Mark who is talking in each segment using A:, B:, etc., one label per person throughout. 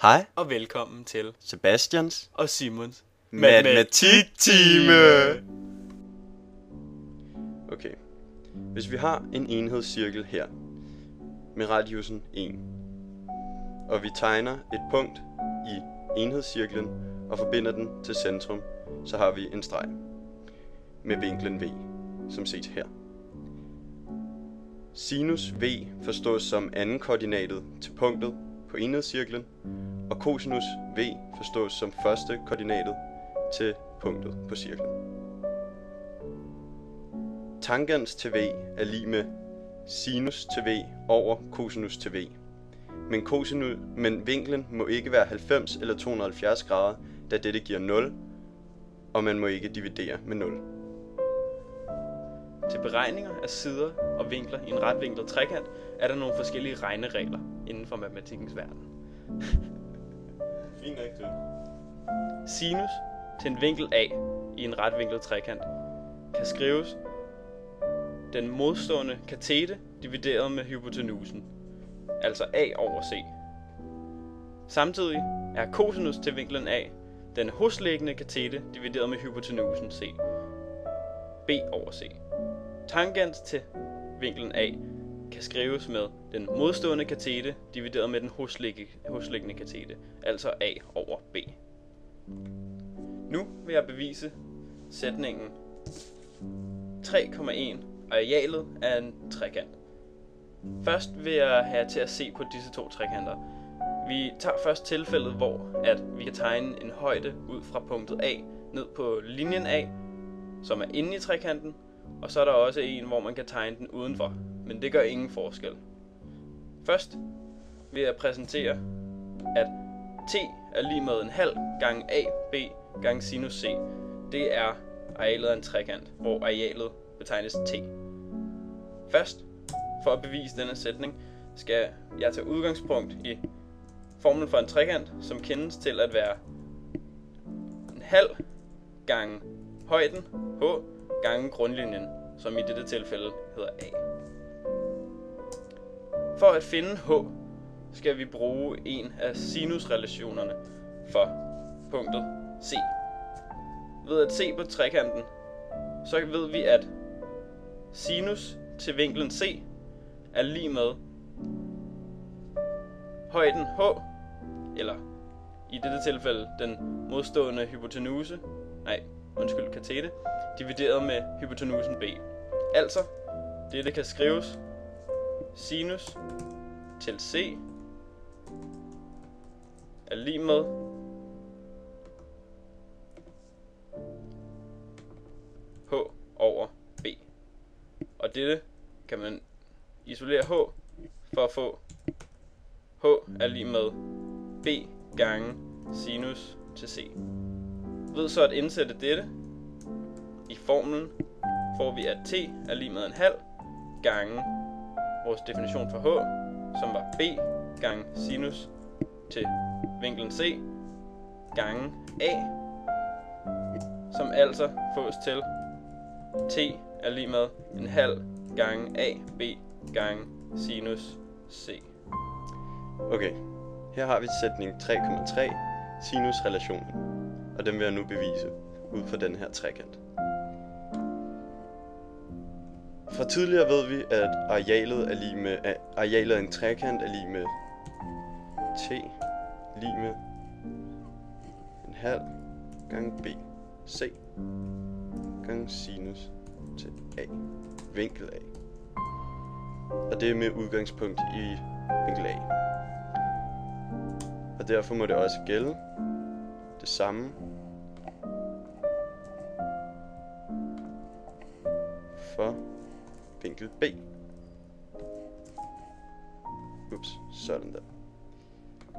A: Hej
B: og velkommen til
A: Sebastians
B: og Simons
A: Matematiktime. Okay, hvis vi har en enhedscirkel her med radiusen 1, og vi tegner et punkt i enhedscirklen og forbinder den til centrum, så har vi en streg med vinklen V, som ses her. Sinus V forstås som anden koordinatet til punktet på enhedscirklen, og cosinus V forstås som første koordinatet til punktet på cirklen. Tangens til V er lig med sinus til V over cosinus til V. Men vinklen må ikke være 90 eller 270 grader, da dette giver 0, og man må ikke dividere med 0.
B: Til beregninger af sider og vinkler i en retvinklet trekant er der nogle forskellige regneregler inden for matematikkens verden.
A: Fint nok det.
B: Sinus til en vinkel A i en retvinklet trekant kan skrives den modstående katete divideret med hypotenusen, altså A over C. Samtidig er cosinus til vinklen A den hosliggende katete divideret med hypotenusen C, B over C. Tangens til vinklen A kan skrives med den modstående katete divideret med den hosliggende katete, altså A over B. Nu vil jeg bevise sætningen 3,1 arealet af en trekant. Først vil jeg have jer til at se på disse to trekanter. Vi tager først tilfældet, hvor vi kan tegne en højde ud fra punktet A ned på linjen A, som er inde i trekanten, og så er der også en, hvor man kan tegne den udenfor, men det gør ingen forskel. Først vil jeg præsentere, at t er lige med en halv gange AB gange sinus C. Det er arealet af en trekant, hvor arealet betegnes t. Først, for at bevise denne sætning, skal jeg tage udgangspunkt i formlen for en trekant, som kendes til at være en halv gange højden h gange grundlinjen, som i dette tilfælde hedder A. For at finde h, skal vi bruge en af sinusrelationerne for punktet C. Ved at se på trekanten, så ved vi, at sinus til vinklen C er lig med højden h, eller i dette tilfælde den modstående katete, divideret med hypotenusen B. Altså, dette kan skrives sinus til C er lig med h over B. Og dette kan man isolere h for at få h er lig med B gange sinus til C. Ved så at indsætte dette i formlen, får vi at t er lig med en halv gange vores definition for h, som var b gange sinus til vinklen C gange a, som altså fås til t er lig med en halv gange a b gange sinus C.
A: Okay, her har vi sætning 3,3, sinusrelationen, og den vil jeg nu bevise ud fra den her trekant. Fra tidligere ved vi, at arealet af en trekant er lig med t lig med en halv gange b c gange sinus til a, vinkel a. Og det er med udgangspunkt i vinkel a. Og derfor må det også gælde det samme for vinkel B. Sådan der.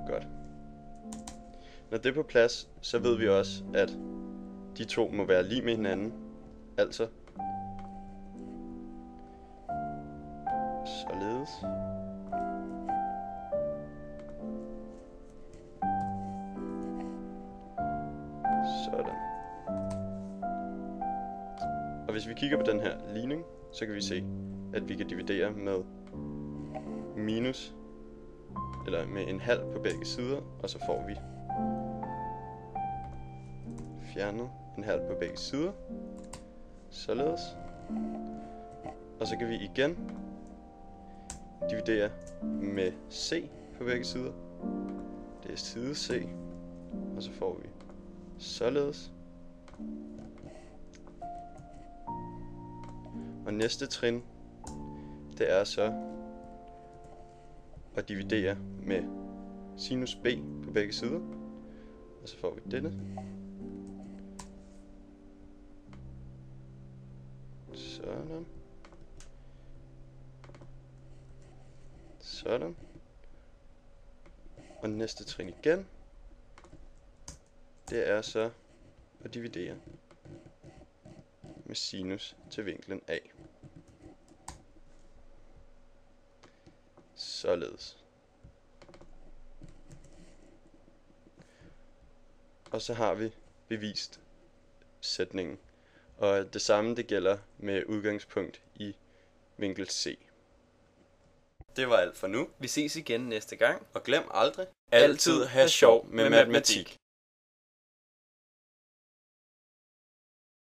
A: Godt. Når det er på plads, så ved vi også, at de to må være lig med hinanden. Altså således. Sådan. Og hvis vi kigger på den her ligning, så kan vi se, at vi kan dividere med minus eller med en halv på begge sider, og så får vi fjernet en halv på begge sider, således. Og så kan vi igen dividere med C på begge sider. Det er side C, og så får vi således. Og næste trin, det er så at dividere med sinus B på begge sider, og så får vi dette. Sådan. Sådan. Og næste trin igen, det er så at dividere med sinus til vinklen A. Således. Og så har vi bevist sætningen. Og det samme det gælder med udgangspunkt i vinkel C. Det var alt for nu.
B: Vi ses igen næste gang.
A: Og glem aldrig,
B: Altid have sjov med matematik.